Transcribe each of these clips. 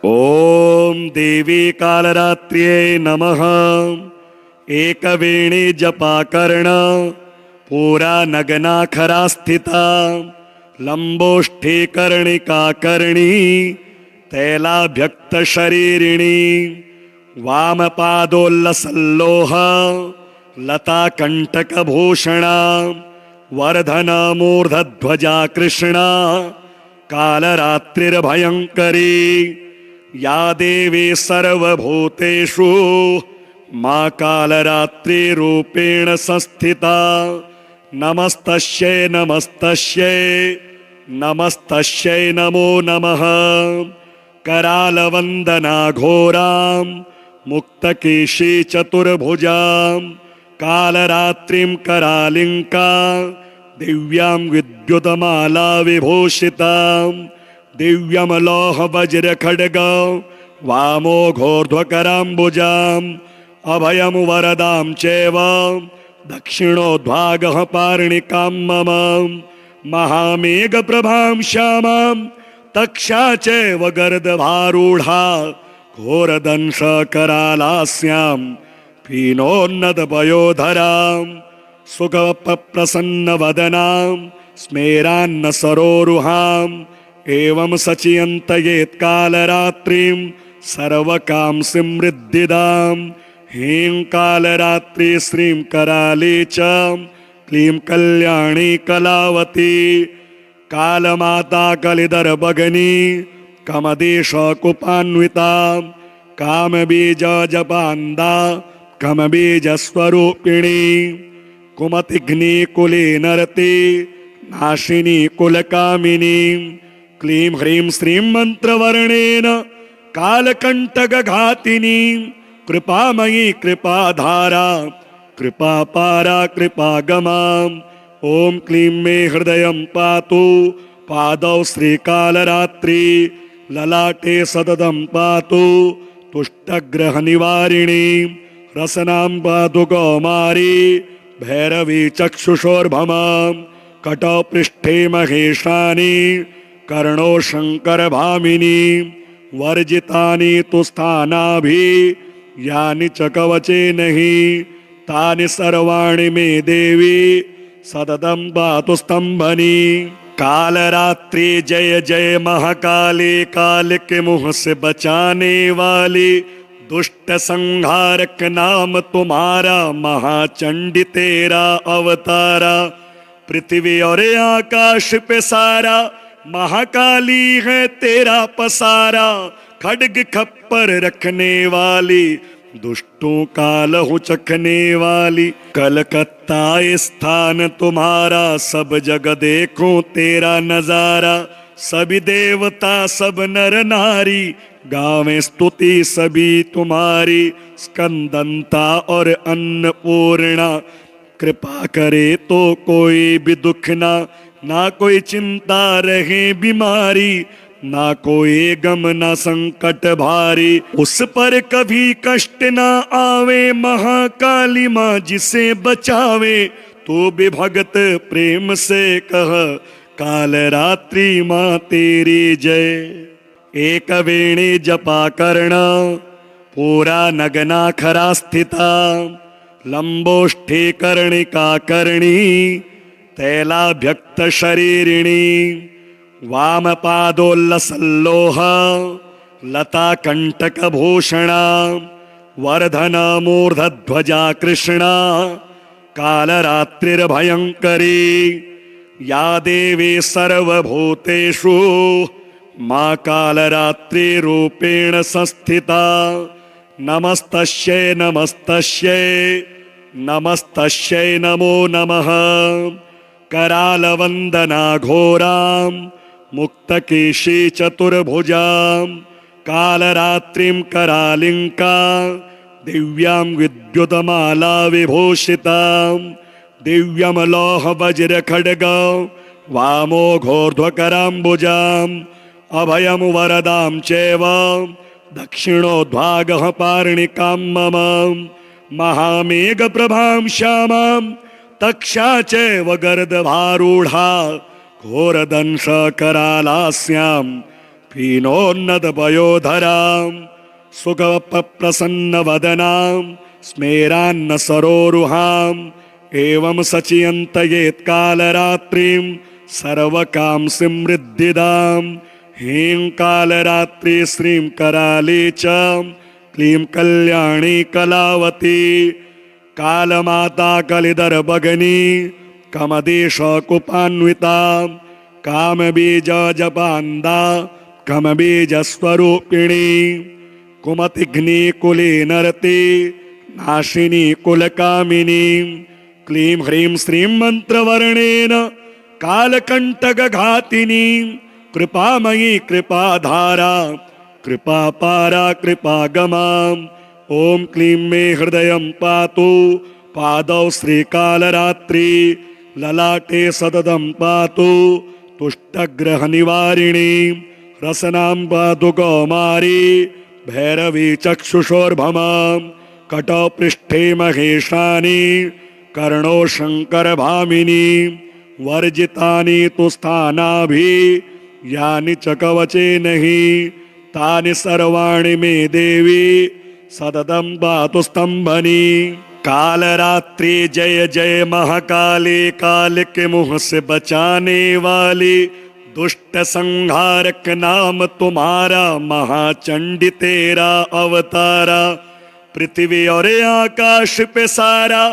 ओम देवी कालरात्र्यै नमः। एकवेणी जपाकर्ण पूरा नगनाखरा स्थिता लंबोष्ठी कर्णिका कर्णी तैलाभ्यक्त शरीरिणी वामपादोल्लसल्लोह लता कंटकभूषणा वर्धना मूर्धध्वजा कृष्णा कालरात्रिर्भयंकरी या देवी सर्वभूतेषु मां कालरात्रिरूपेण संस्थिता। नमस्तस्यै नमस्तस्यै नमस्तस्यै नमो नमः। करालवंदना घोरां मुक्तकेशी चतुर्भुजां कालरात्रिं करालिंका दिव्यां विद्युतमाला विभूषितां दिव्यं लोह वज्र खड्ग वामोघोर्ध्वकराम्बुजाम् अभयं वरदां चैव दक्षिणोद्भागः पार्णिकां मम महामेघप्रभां श्यामां तक्षा चैव गर्दभारूढा घोरदंशकरालास्यां पीनोन्नतपयोधरां सुखप्रसन्नवदनां स्मेरान्न सरोरुहां एवं सचियन्तयेत् कालरात्रिं सर्वकाम समृद्धिदां ह्रीं कालरात्रि श्रीं कराली च क्लीं कल्याणी कलावती कालमाता कलिदर्भगिनी कमदेशकुपान्विता कामबीजजपान्दा कमबीजस्वरूपिणी कुमतिघ्नी कुले नरति नाशिनी कुलकामिनी क्लीं ह्रीं श्रीं मंत्रवर्णेन कालकंटकघातिनी कृपामयी कृपाधारा कृपापारा कृपागमां ओम क्लीं मे हृदयं पातु पादौ श्रीकालरात्रि ललाटे सततं पातु तुष्टग्रहनिवारिणी रसनां पातु कौमारी भैरवी चक्षुषोर्भमां कटौ पृष्ठे महेशानी कर्णो शंकरभामिनी वर्जितानि तु स्थानाभि यानि च कवचे नहि तानि सर्वाणि मे देवी सततं पातु स्तंभनी। कालरात्रि जय जय महाकाली काल के मुँह से बचाने वाली दुष्ट संहारक नाम तुम्हारा महाचंडी तेरा अवतारा पृथ्वी और आकाश पे सारा महाकाली है तेरा पसारा खड्ग खप्पर रखने वाली दुष्टों का लहू चखने वाली कलकत्ता स्थान तुम्हारा सब जग देखो तेरा नजारा सभी देवता सब नर नारी गावें स्तुति सभी तुम्हारी स्कंदंता और अन्नपूर्णा कृपा करे तो कोई भी दुख ना कोई चिंता रहे बीमारी ना कोई गम ना संकट भारी उस पर कभी कष्ट ना आवे महाकाली माँ जिसे बचावे तो भी भगत प्रेम से कह कालरात्रि माँ तेरी जय। एक वेणी जपाकर्ण पूरा नगनाखरा स्थिता लंबोष्ठी कर्णिका कर्णी तैलाभ्यक्त शरीरिणी वामपादोल्लसल्लोह लता कंटकभूषणा वर्धना मूर्धध्वजा कृष्णा कालरात्रिर्भयंकरी या देवी सर्वभूतेषु मां कालरात्रिरूपेण संस्थिता। नमस्तस्यै नमस्तस्यै नमस्तस्यै नमो नमः। करालवंदना घोरां मुक्तकेशी चतुर्भुजां कालरात्रिं करालिंका दिव्यां विद्युतमाला विभूषितां दिव्यं लोह वज्र खड्ग वामोघोर्ध्वकराम्बुजाम् अभयं वरदां चैव दक्षिणोद्भागः पार्णिकां मम महामेघप्रभां श्यामां तक्षा चैव गर्दभारूढा घोरदंशकरालास्यां पीनोन्नतपयोधरां सुखप्रसन्नवदनां स्मेरान्न सरोरुहाम् एवं सचियन्तयेत्कालरात्रिं सर्वकांसिं वृद्धिदां ह्रीं कालरात्रि श्रीं कराली च क्लीं कल्याणी कलावती कालमाता कलिदर्भगिनी कमदेशकुपान्विता कामबीजजपान्दा कमबीजस्वरूपिणी कुमतिघ्नी कुले नरते नाशिनी कुलकामिनी क्लीं ह्रीं श्रीं मंत्रवर्णेन कालकंटकघातिनी कृपामयी कृपाधारा कृपापारा कृपागमाम् ओम क्लीं मे हृदयं पातु पादौ श्रीकालरात्रि ललाटे सततं पातु तुष्टग्रहनिवारिणी रसनां पातु कौमारी भैरवी चक्षुषोर्भमां कटौ पृष्ठे महेशानी कर्णो शङ्करभामिनी वर्जितानि तु स्थानाभि यानि च कवचे नहि तानि सर्वाणि मे देवी सततं पातु स्तंभनी कालरात्रि जय जय महाकाली काल के मुँह से बचाने वाली दुष्ट संहारक नाम तुम्हारा महाचंडी तेरा अवतारा पृथ्वी और आकाश पे सारा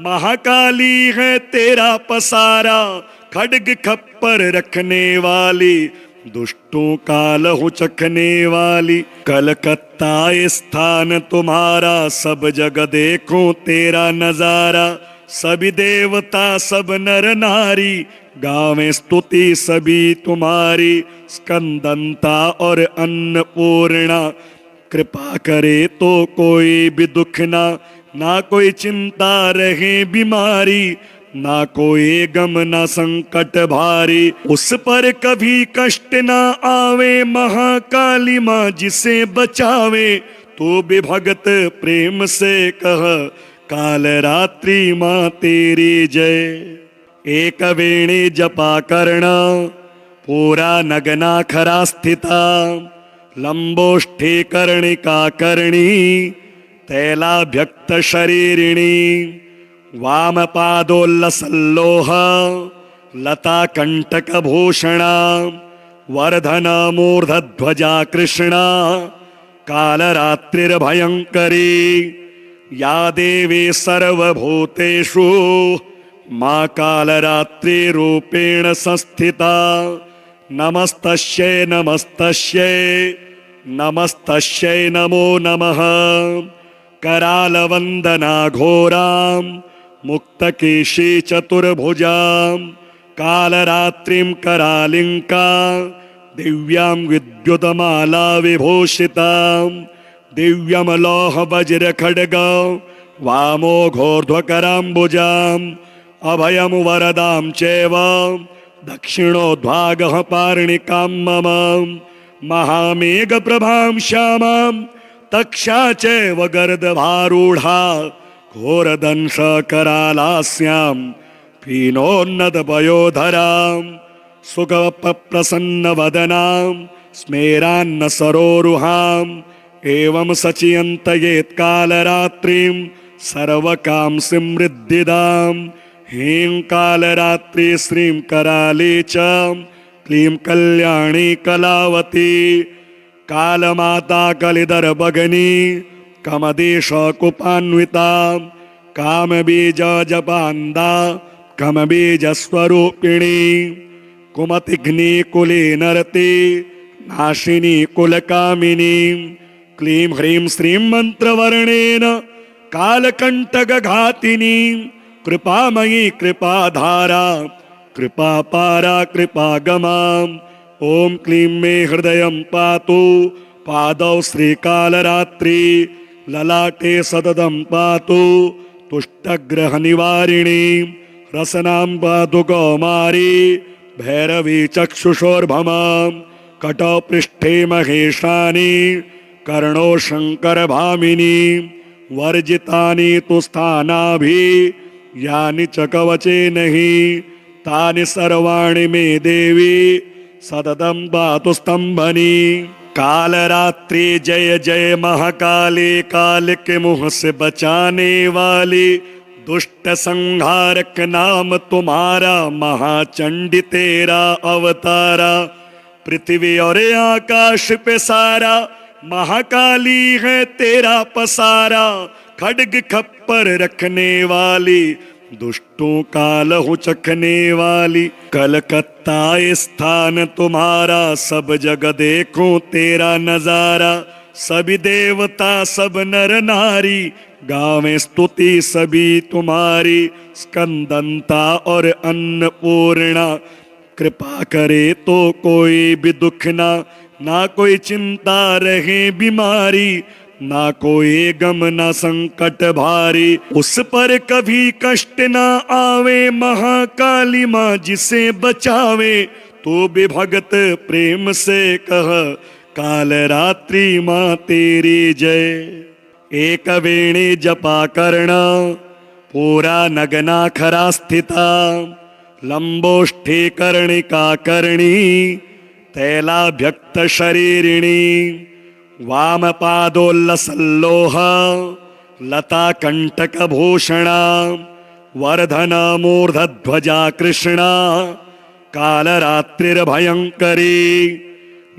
महाकाली है तेरा पसारा खड्ग खप्पर रखने वाली दुष्टों का लहू चखने वाली कलकत्ता स्थान तुम्हारा सब जग देखो तेरा नजारा सभी देवता सब नर नारी गावें स्तुति सभी तुम्हारी स्कंदंता और अन्नपूर्णा कृपा करे तो कोई भी दुख ना कोई चिंता रहे बीमारी ना कोई गम ना संकट भारी उस पर कभी कष्ट ना आवे महाकाली माँ जिसे बचावे तो भी भगत प्रेम से कह काल रात्रि माँ तेरी जय एक वेणी जपा करना पूरा नगना खरा स्थिता लंबोष्ठी कर्णिका करणी तैलाभ्यक्त शरीरिणी वामपादोल्लसल्लोह लता कंटकभूषणा वर्धना मूर्धध्वजा कृष्णा कालरात्रिर्भयंकरी या देवी सर्वभूतेषु मां कालरात्रिरूपेण संस्थिता नमस्तस्यै नमस्तस्यै नमस्तस्यै नमो नमः करालवंदना घोरां मुक्तकेशी चतुर्भुजां कालरात्रिं करालिंका दिव्यां विद्युतमाला विभूषितां दिव्यमलोह वज्र खड्ग वामोघोर्ध्वकराम्बुजाम् अभयं वरदां चैव दक्षिणोद्भागः पार्णिकां मम महामेघप्रभां श्यामां तक्षा चैव गर्दभारूढा घोरदंशकरालास्यां पीनोन्नतपयोधरां सुखप्रसन्नवदनां स्मेरान्न सरोरुहाम् एवं सचियन्तयेत्कालरात्रिं सर्वकांसिं वृद्धिदां ह्रीं कालरात्रि श्रीं कराली च क्लीं कल्याणी कलावती कालमाता कलिदर्भगिनी कमदेशकुपान्विता कामबीजजपान्दा कमबीजस्वरूपिणी कुमतिघ्नी कुले नरते नाशिनी कुलकामिनी क्लीं ह्रीं श्रीं मंत्रवर्णेन कालकंटकघातिनी कृपामयी कृपाधारा कृपापारा कृपागमाम् ओम क्लीं मे हृदयं पातु पादौ श्रीकालरात्रि ललाटे सततं पातु तुष्टग्रहनिवारिणी रसनां पातु कौमारी भैरवी चक्षुषोर्भमां कटौ पृष्ठे महेशानी कर्णो शङ्करभामिनी वर्जितानि तु स्थानाभि यानि च कवचे नहि तानि सर्वाणि मे देवी सततं पातु स्तंभनी। कालरात्रि जय जय महाकाली, काल के मुंह से बचाने वाली, दुष्ट संहारक नाम तुम्हारा, महाचंडी तेरा अवतारा। पृथ्वी और आकाश पे सारा महाकाली है तेरा पसारा। खड्ग खप्पर रखने वाली, दुष्टों का लहू चखने वाली। कलकत्ता स्थान तुम्हारा, सब जग देखो तेरा नजारा। सभी देवता सब नर नारी, गावें स्तुति सभी तुम्हारी। स्कंदंता और अन्नपूर्णा, कृपा करे तो कोई भी दुख ना कोई चिंता रहे बीमारी, ना कोई गम ना संकट भारी। उस पर कभी कष्ट ना आवे, महाकाली माँ जिसे बचावे। तो भी भगत प्रेम से कह, काल रात्रि माँ तेरी जय। एक वेणी जपा करना, पूरा नगना खरा स्थिता। लंबोष्ठी कर्णिका करणी, तैलाभ्यक्त शरीरिणी। वाम पादोल्लसल्लोह, लता कंटक भूषणा। वर्धना मूर्धध्वजा कृष्णा, कालरात्रिर्भयंकरी।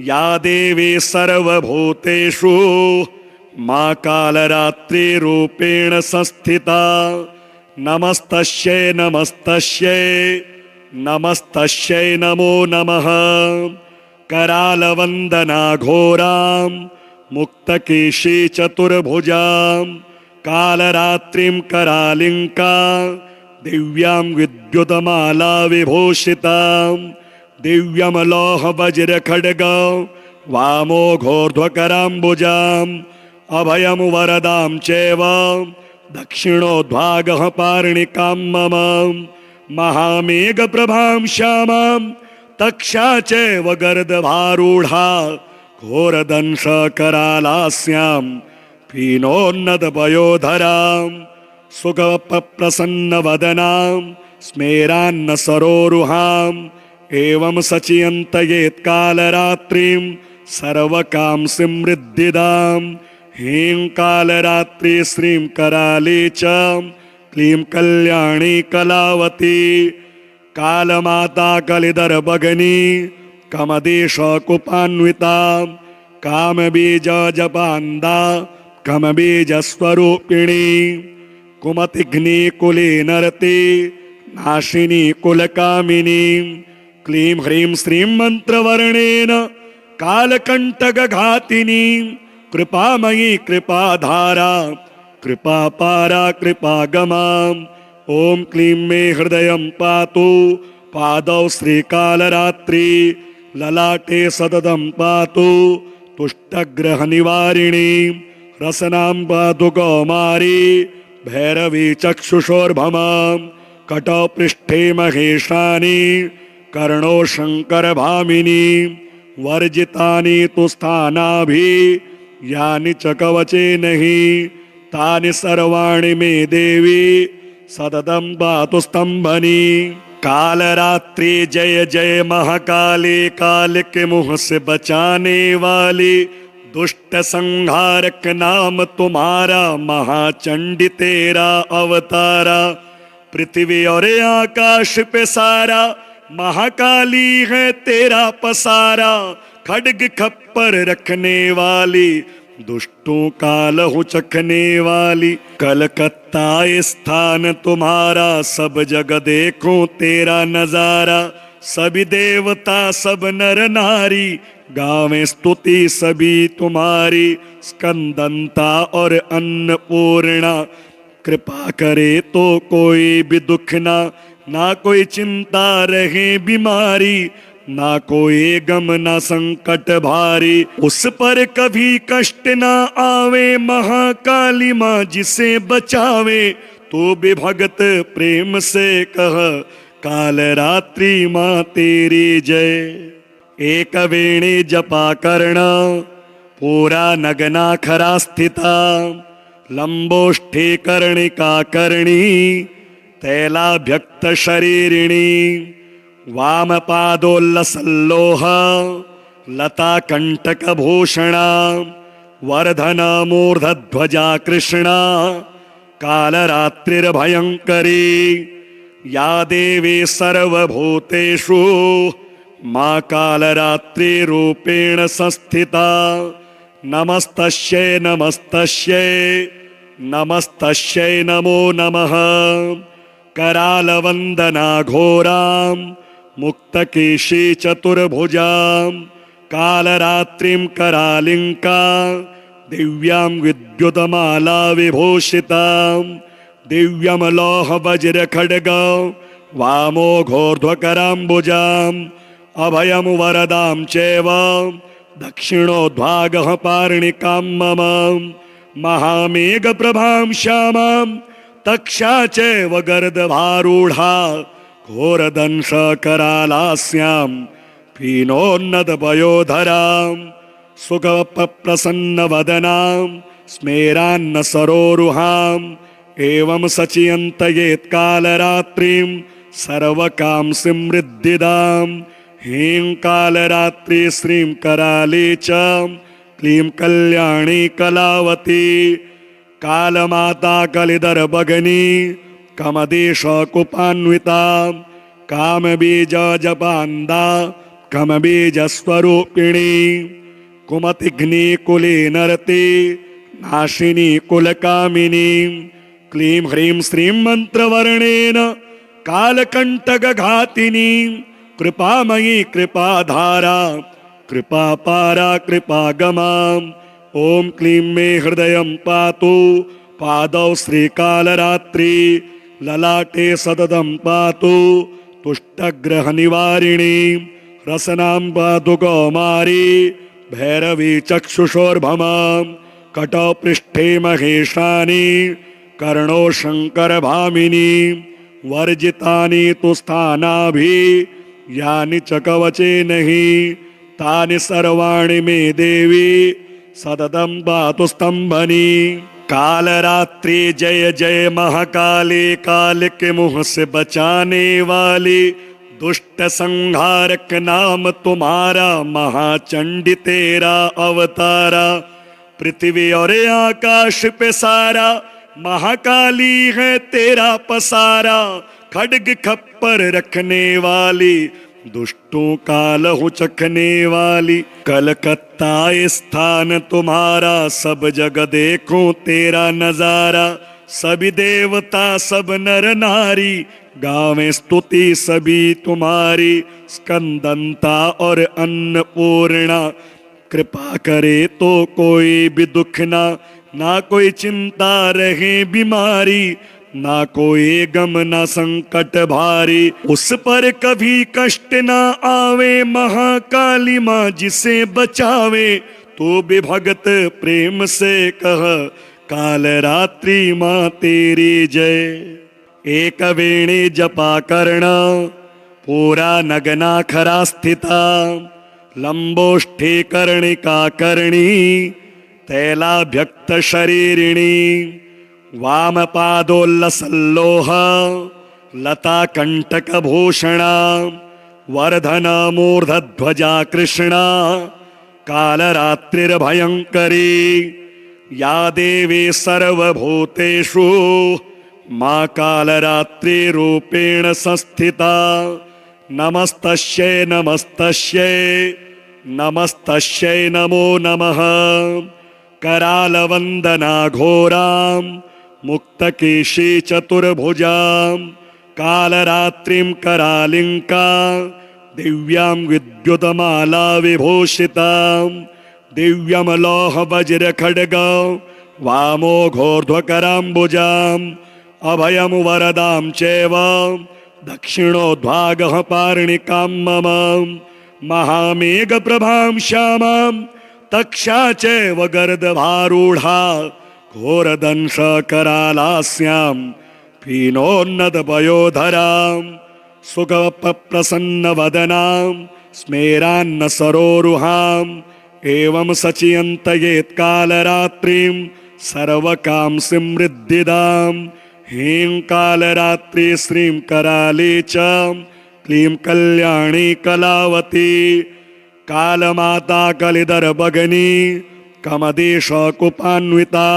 या देवी सर्वभूतेषु, मां कालरात्रि रूपेण संस्थिता। नमस्तस्यै नमस्तस्यै नमस्तस्यै नमो नमः। करालवंदना घोरां, मुक्तकेशी चतुर्भुजां। कालरात्रिं करालिंका, दिव्यां विद्युतमाला विभूषितां। दिव्यं लौह वज्र खड्ग, वामो घोर्ध्वकराम्बुजां। अभयं वरदां चैव, दक्षिणोद्भागः पार्णिकां मम। महामेघ प्रभां श्यामां, तक्षा चैव गर्दभारूढा। घोरदंश करालास्यां, पीनोन्नत पयोधरां। सुखप्रसन्न वदनां, स्मेरान्न सरोरुहां। एवं सचियन्तयेत् कालरात्रिं, सर्वकाम समृद्धिदां। ह्रीं कालरात्रि श्रीं कराली च, क्लीं कल्याणी कलावती। कालमाता कलिधर भगनी, कमदेश कुपान्विता। कामबीज जपान्दा, कमबीज स्वरूपिणी। कुमतिघ्नी कुले नरते, नाशिनी कुलकामिनी। क्लीं ह्रीं श्रीं मंत्रवर्णेन, कालकंटक घातिनी। कृपामयी कृपाधारा, कृपापारा कृपागमा। ओम क्लीं मे हृदयं पातु, पादौ श्रीकालरात्रि। ललाटे सततं पातु, तुष्टग्रहनिवारिणी। रसनां पातु कौमारी, भैरवी चक्षुषोर्भमां। कटौ पृष्ठे महेशानी, कर्णो शंकरभामिनी। वर्जितानि तु स्थानाभि, यानि च कवचे नहीं। तानि सर्वाणि मे देवी, सततं पातु स्तंभनी। कालरात्रि जय जय महाकाली, काल के मुंह से बचाने वाली। दुष्ट संहारक नाम तुम्हारा, महाचंडी तेरा अवतारा। पृथ्वी और आकाश पे सारा महाकाली है तेरा पसारा। खड्ग खप्पर रखने वाली, दुष्टों का लहू चखने वाली। कलकत्ता स्थान तुम्हारा, सब जग देखो तेरा नजारा। सभी देवता सब नर नारी, गावें स्तुति सभी तुम्हारी। स्कंदंता और अन्नपूर्णा, कृपा करे तो कोई भी दुख ना कोई चिंता रहे बीमारी। ना कोई गम ना संकट भारी। उस पर कभी कष्ट ना आवे, महाकाली माँ जिसे बचावे। तो भी भगत प्रेम से कह, काल रात्रि माँ तेरी जय। एक वेणी जपा करना, पूरा नगना खरा स्थिता। लंबोष्ठी कर्णिका करणी, तैलाभ्यक्त शरीरिणी। वामपादोल्लसल्लोह लताकण्टकभूषणा वर्धनमूर्धध्वजा कृष्णा कालरात्रिर्भयङ्करी या देवी सर्वभूतेषु मा कालरात्रिरूपेण संस्थिता नमस्तस्यै नमस्तस्यै नमस्तस्यै नमो नमः करालवन्दना घोरां मुक्तकेशी चतुर्भुजां कालरात्रिं करालिङ्का दिव्यां विद्युतमाला विभूषितां दिव्यं लोहवज्रखड्गं वामोघोर्ध्वकराम्बुजाम् अभयं वरदां चैव दक्षिणोद्भागः पार्णिकां मम महामेघप्रभां श्यामां तक्षा चैव गर्दभारूढा घोरदंशकरालास्यां पीनोन्नतपयोधरां सुखप्रसन्नवदनां स्मेरान्नसरोरुहाम् एवं सचियन्तयेत्कालरात्रिं सर्वकांसिं समृद्धिदां ह्रीं कालरात्रि श्रीं कराली च क्लीं कल्याणी कलावती कालमाता कलिदर्भगिनी कमदेशकुपान्विता कामबीजजपान्दा कमबीजस्वरूपिणी कुमतिघ्नी कुले नरते नाशिनी कुलकामिनी क्लीं ह्रीं श्रीं मंत्रवर्णेन कालकंटकघातिनी कृपामयी कृपाधारा कृपापारा कृपागमाम् ओम क्लीं मे हृदयं पातु पादौ श्रीकालरात्रि ललाटे सततं पातु तुष्टग्रहनिवारिणी रसनां पातु कौमारी भैरवी चक्षुषोर्भमां कटौ पृष्ठे महेशानी कर्णो शङ्करभामिनी वर्जितानि तु स्थानाभि यानि च कवचे नहि तानि सर्वाणि मे देवी सततं पातु स्तंभनी कालरात्रि जय जय महाकाली काल के मुँह से बचाने वाली दुष्ट संहारक नाम तुम्हारा महाचंडी तेरा अवतारा पृथ्वी और आकाश पे सारा महाकाली है तेरा पसारा खड्ग खप्पर रखने वाली दुष्टों का लहू चखने वाली कलकत्ता स्थान तुम्हारा सब जग देखो तेरा नजारा सभी देवता सब नर नारी गावें स्तुति सभी तुम्हारी स्कंदंता और अन्नपूर्णा कृपा करे तो कोई भी दुख ना कोई चिंता रहे बीमारी ना कोई गम ना संकट भारी उस पर कभी कष्ट ना आवे महाकाली माँ जिसे बचावे तो भी भगत प्रेम से कह कालरात्रि माँ तेरी जय एक वेणी जपा कर्ण पूरा नगना खरा स्थिता लंबोष्ठी कर्णिका कर्णी तैलाभ्यक्त शरीरिणी वामपादोल्लसल्लोह लताकण्टकभूषणा वर्धनमूर्धध्वजा कृष्णा कालरात्रिर्भयङ्करी या देवी सर्वभूतेषु मा कालरात्रिरूपेण संस्थिता नमस्तस्यै नमस्तस्यै नमस्तस्यै नमो नमः करालवन्दना घोरां मुक्तकेशी चतुर्भुजां कालरात्रिं करालिङ्का दिव्यां विद्युतमाला विभूषितां दिव्यं लोहवज्रखड्गं वामोघोर्ध्वकराम्बुजाम् अभयं वरदां चैव दक्षिणोद्भागः पार्णिकां मम महामेघप्रभां श्यामां तक्षा चैव गर्दभारूढा घोरदंशकरालास्यां पीनोन्नतपयोधरां सुखप्रसन्नवदनां स्मेरान्नसरोरुहाम् एवं सचियन्तयेत्कालरात्रिं सर्वकांसिं समृद्धिदां ह्रीं कालरात्रि श्रीं कराली च क्लीं कल्याणी कलावती कालमाता कलिदर भगनी कमदेश कुपान्विता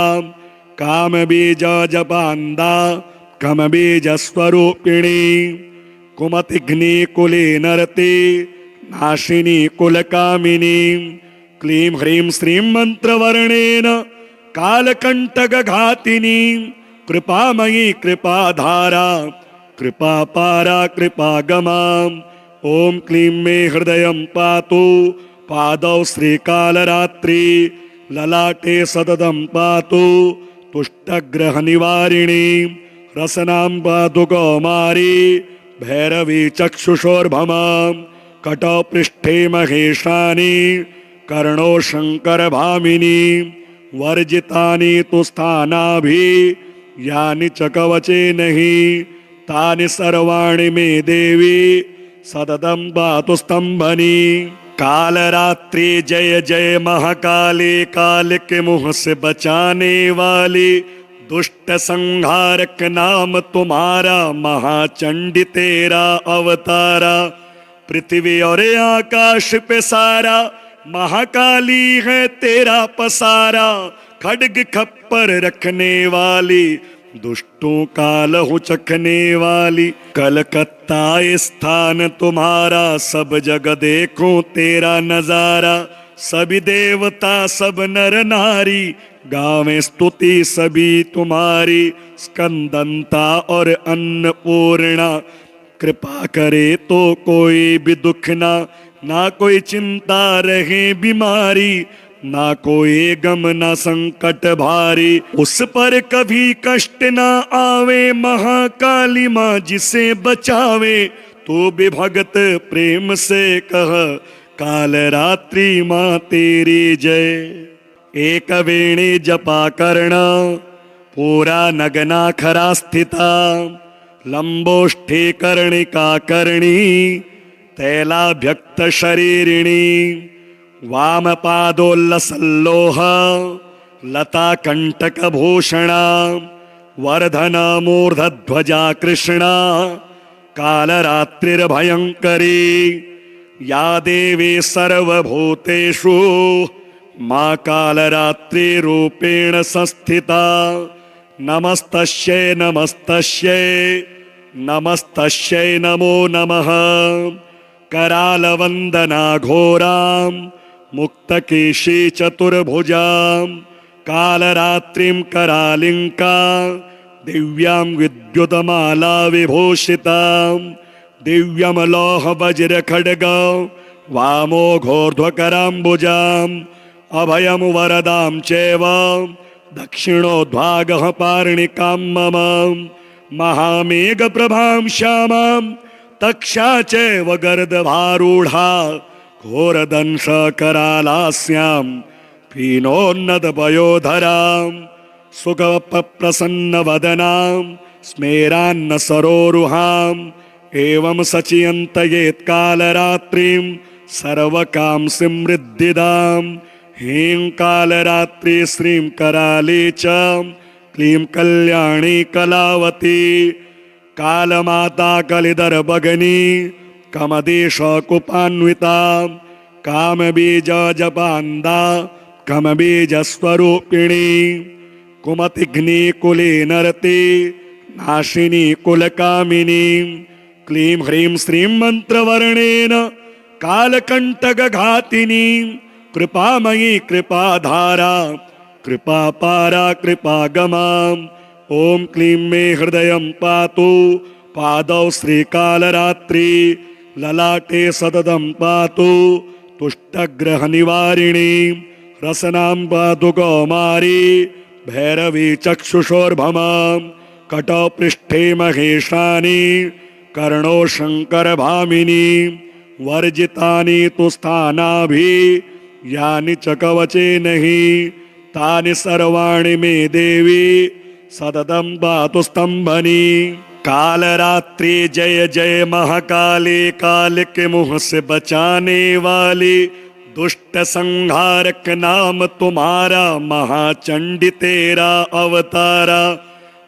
कामबीज जपान्दा कमबीज स्वरूपिणी कुमतिघ्नी कुले नरते नाशिनी कुलकामिनी क्लीं ह्रीं श्रीं मंत्रवर्णेन कालकंटकघातिनी कृपामयी कृपाधारा कृपापारा कृपागमा ओम क्लीं मे हृदयं पातु पादौ श्रीकालरात्रि ललाटे सततं पातु तुष्टग्रहनिवारिणी रसनां पातु कौमारी भैरवी चक्षुषोर्भमां कटौपृष्ठे महेशानि कर्णो शङ्करभामिनी वर्जितानि तु स्थानाभि यानि च कवचे नहि तानि सर्वाणि मे देवी सततं पातु स्तंभनी कालरात्रि जय जय महाकाली काल के मुँह से बचाने वाली दुष्ट संहारक नाम तुम्हारा महाचंडी तेरा अवतारा पृथ्वी और आकाश पे सारा महाकाली है तेरा पसारा खड्ग खप्पर रखने वाली दुष्टों का लहू चखने वाली कलकत्ता स्थान तुम्हारा सब जग देखो तेरा नजारा सभी देवता सब नर नारी गावें स्तुति सभी तुम्हारी स्कंदंता और अन्नपूर्णा कृपा करे तो कोई भी दुख ना कोई चिंता रहे बीमारी ना कोई गम ना संकट भारी उस पर कभी कष्ट ना आवे महाकाली माँ जिसे बचावे तो भी भगत प्रेम से कह काल रात्रि माँ तेरी जय एक वेणी जपा कर्ण पूरा नगना खरा स्थिता लंबोष्ठे कर्णिका कर्णी तैलाभ्यक्त शरीरिणी वामपादोल्लसल्लोह लता कंटक भूषणा वर्धना मूर्धध्वजा कृष्णा कालरात्रिर्भयंकरी या देवी सर्वभूतेषु मां कालरात्रिरूपेण संस्थिता नमस्तस्यै नमस्तस्यै नमस्तस्यै नमो नमः करालवंदना घोरां मुक्तकेशी चतुर्भुजां कालरात्रिं करालिंका दिव्यां विद्युतमाला विभूषितां दिव्यं लोह वज्र खड्ग वामो घोर्ध्वकराम्बुजाम् अभयं वरदां चैव दक्षिणोद्भागः पार्णिकां मम महामेघप्रभां श्यामां तक्षा चैव गर्दभारूढा घोरदंशकरालास्यां पीनोन्नतपयोधरां सुखप्रसन्नवदनां स्मेरान्न सरोरुहां एवं सचियन्तयेत्कालरात्रिं सर्वकां समृद्धिदां ह्रीं कालरात्रि श्रीं कराली च क्लीं कल्याणी कलावती कालमाता कलिदर भगनी कमदेश कुपान्विता कामबीज जपान्दा कमबीज स्वरूपिणी कुमतिघ्नी कुले नरते नाशिनी कुलकामिनी क्लीं ह्रीं श्रीं मंत्रवर्णेन कालकंटकघातिनी कृपामयी कृपाधारा कृपापारा कृपागमा ओम क्लीं मे हृदयं पातु पादौ श्रीकालरात्रि ललाटे सततं पातु तुष्टग्रहनिवारिणी रसनां पातु कौमारी भैरवी चक्षुषोर्भमां कटौपृष्ठे महेशानि कर्णो शङ्करभामिनी वर्जितानि तु स्थानाभि यानि च कवचे नहि तानि सर्वाणि मे देवी सततं पातु स्तंभनी कालरात्रि जय जय महाकाली काल के मुँह से बचाने वाली दुष्ट संहारक नाम तुम्हारा महाचंडी तेरा अवतारा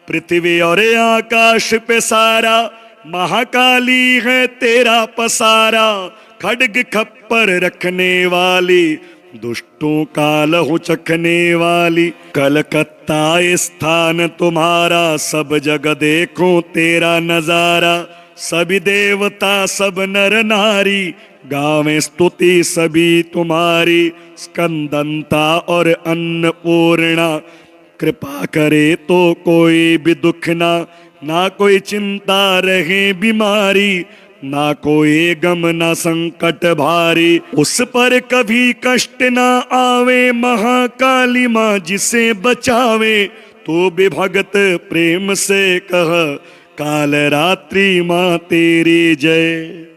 पृथ्वी और आकाश पे सारा महाकाली है तेरा पसारा, खड्ग खप्पर रखने वाली, दुष्टों का लहू चखने वाली। कलकत्ता स्थान तुम्हारा, सब जग देखो तेरा नजारा। सभी देवता सब नर नारी, गावें स्तुति सभी तुम्हारी। स्कंदंता और अन्नपूर्णा, कृपा करे तो कोई भी दुख ना कोई चिंता रहे बीमारी, ना कोई गम ना संकट भारी। उस पर कभी कष्ट ना आवे, महाकाली माँ जिसे बचावे। तो भी भगत प्रेम से कह, काल रात्रि माँ तेरी जय।